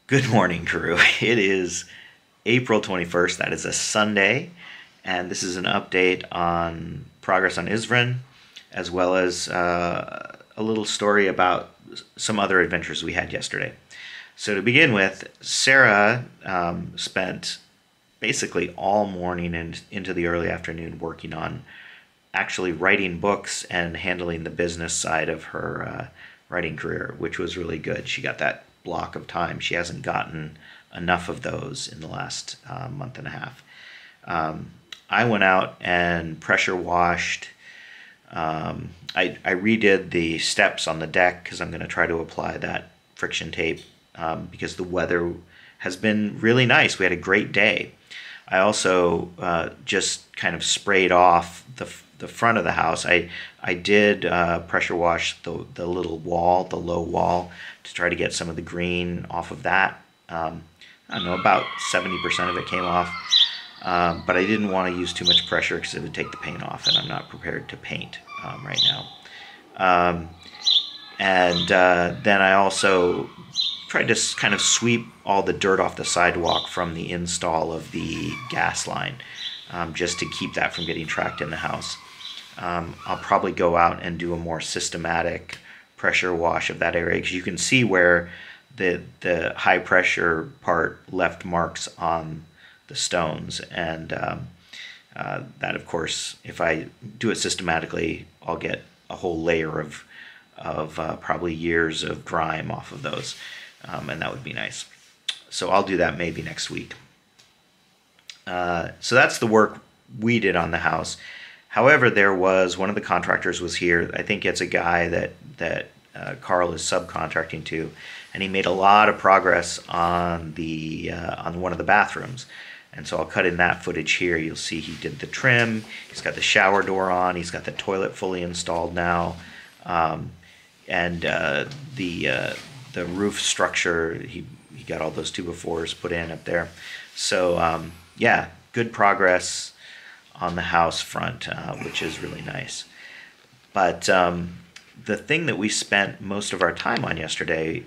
Good morning, crew. It is April 21st. That is a Sunday. And this is an update on progress on Isvrin, as well as a little story about some other adventures we had yesterday. So, to begin with, Sarah spent basically all morning and into the early afternoon working on actually writing books and handling the business side of her writing career, which was really good. She got that block of time. She hasn't gotten enough of those in the last month and a half. I went out and pressure washed. I redid the steps on the deck because I'm going to try to apply that friction tape because the weather has been really nice. We had a great day. I also just kind of sprayed off the front of the house. I did pressure wash the little wall, the low wall, to try to get some of the green off of that. I don't know, about 70% of it came off. But I didn't want to use too much pressure because it would take the paint off, and I'm not prepared to paint right now. Then I also tried to kind of sweep all the dirt off the sidewalk from the install of the gas line, just to keep that from getting tracked in the house. I'll probably go out and do a more systematic pressure wash of that area because you can see where the high pressure part left marks on the stones, and that, of course, if I do it systematically, I'll get a whole layer of probably years of grime off of those, and that would be nice. So I'll do that maybe next week. So that's the work we did on the house. However, there was one of the contractors was here. I think it's a guy that Carl is subcontracting to, and he made a lot of progress on on one of the bathrooms. And so I'll cut in that footage here. You'll see he did the trim. He's got the shower door on. He's got the toilet fully installed now, and the roof structure. He got all those 2x4s put in up there. So yeah, good progress on the house front, which is really nice. But the thing that we spent most of our time on yesterday,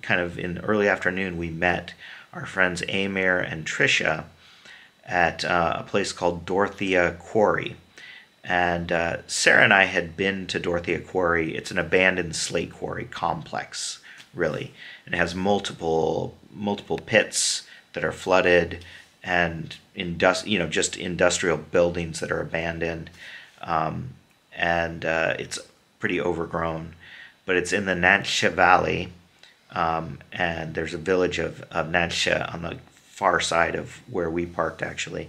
kind of in early afternoon, we met our friends Amir and Trisha at a place called Dorothea Quarry. And Sarah and I had been to Dorothea Quarry. It's an abandoned slate quarry complex, really. And it has multiple pits that are flooded and just industrial buildings that are abandoned. It's pretty overgrown. But it's in the Nansha Valley. And there's a village of Nansha on the far side of where we parked, actually.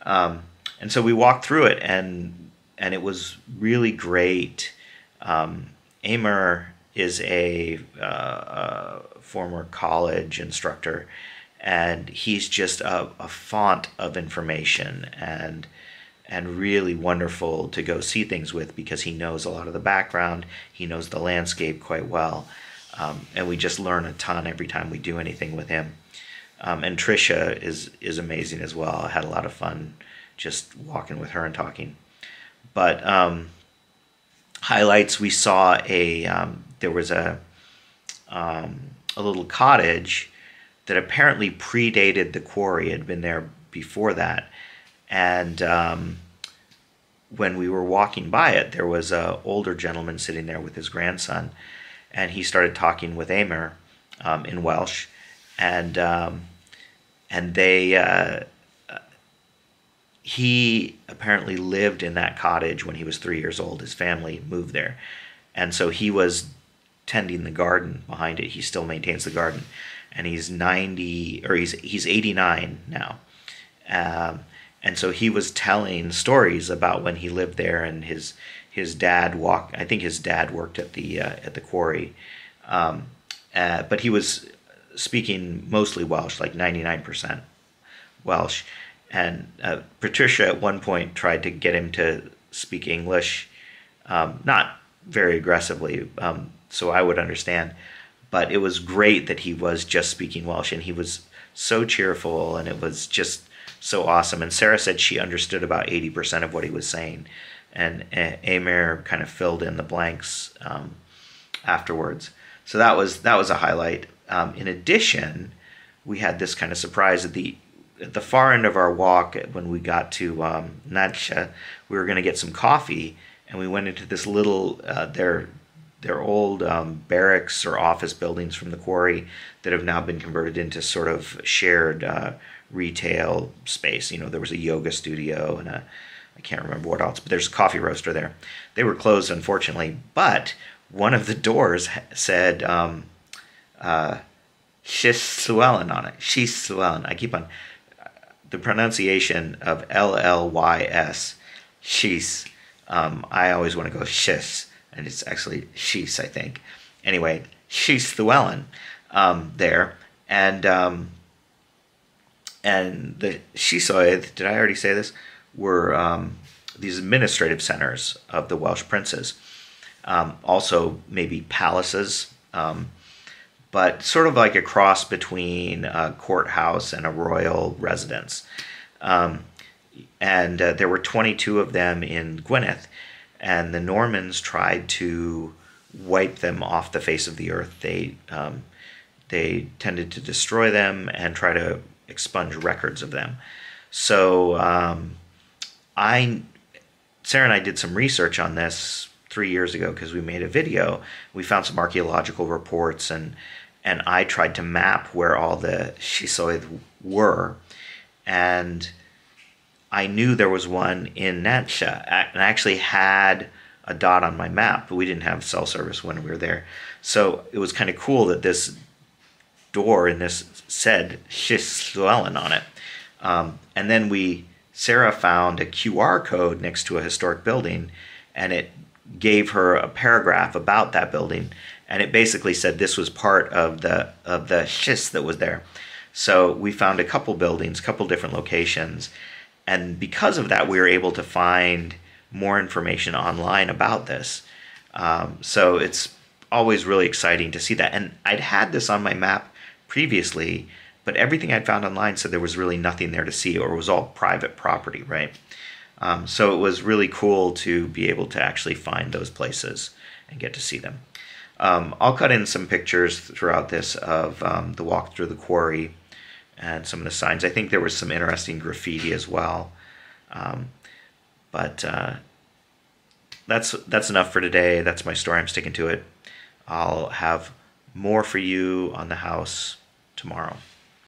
And so we walked through it, and it was really great. Amir is a former college instructor, and he's just a font of information and really wonderful to go see things with because he knows a lot of the background. He knows the landscape quite well. And we just learn a ton every time we do anything with him. And Trisha is amazing as well. I had a lot of fun just walking with her and talking. But highlights, we saw there was a little cottage that apparently predated the quarry. It had been there before that. And when we were walking by it, there was an older gentleman sitting there with his grandson. And he started talking with Amir in Welsh, and he apparently lived in that cottage when he was 3 years old. His family moved there, and so he was tending the garden behind it. He still maintains the garden, and he's 90 or he's 89 now, and so he was telling stories about when he lived there and his dad walked. I think his dad worked at the quarry, but he was speaking mostly Welsh, like 99% Welsh. And Patricia at one point tried to get him to speak English, not very aggressively, so I would understand. But it was great that he was just speaking Welsh, and he was so cheerful, and it was just so awesome. And Sarah said she understood about 80% of what he was saying. And Amir kind of filled in the blanks afterwards. So that was a highlight. In addition, we had this kind of surprise at the far end of our walk. When we got to Nadsha, we were going to get some coffee, and we went into this little their old barracks or office buildings from the quarry that have now been converted into sort of shared retail space. You know, there was a yoga studio and I can't remember what else, but there's a coffee roaster there. They were closed, unfortunately, but one of the doors said Shissuellen on it. Shissuellen. I keep on the pronunciation of Llys. Shis. I always want to go shis, and it's actually shis, I think. Anyway, Shissuellen there, and the Shisoedd, did I already say this? Were these administrative centers of the Welsh princes. Also maybe palaces, but sort of like a cross between a courthouse and a royal residence. And there were 22 of them in Gwynedd, and the Normans tried to wipe them off the face of the earth. They tended to destroy them and try to expunge records of them. So Sarah and I did some research on this 3 years ago because we made a video. We found some archaeological reports, and I tried to map where all the Shisoedd were, and I knew there was one in Nadsha, and I actually had a dot on my map, but we didn't have cell service when we were there. So it was kind of cool that this door in this said Shissuellen on it. And then Sarah found a QR code next to a historic building, and it gave her a paragraph about that building, and it basically said this was part of the Shis that was there. So we found a couple buildings, a couple different locations, and because of that, we were able to find more information online about this. So it's always really exciting to see that. And I'd had this on my map previously, but everything I'd found online said there was really nothing there to see, or it was all private property, right? So it was really cool to be able to actually find those places and get to see them. I'll cut in some pictures throughout this of the walk through the quarry and some of the signs. I think there was some interesting graffiti as well. But that's enough for today. That's my story. I'm sticking to it. I'll have more for you on the house tomorrow.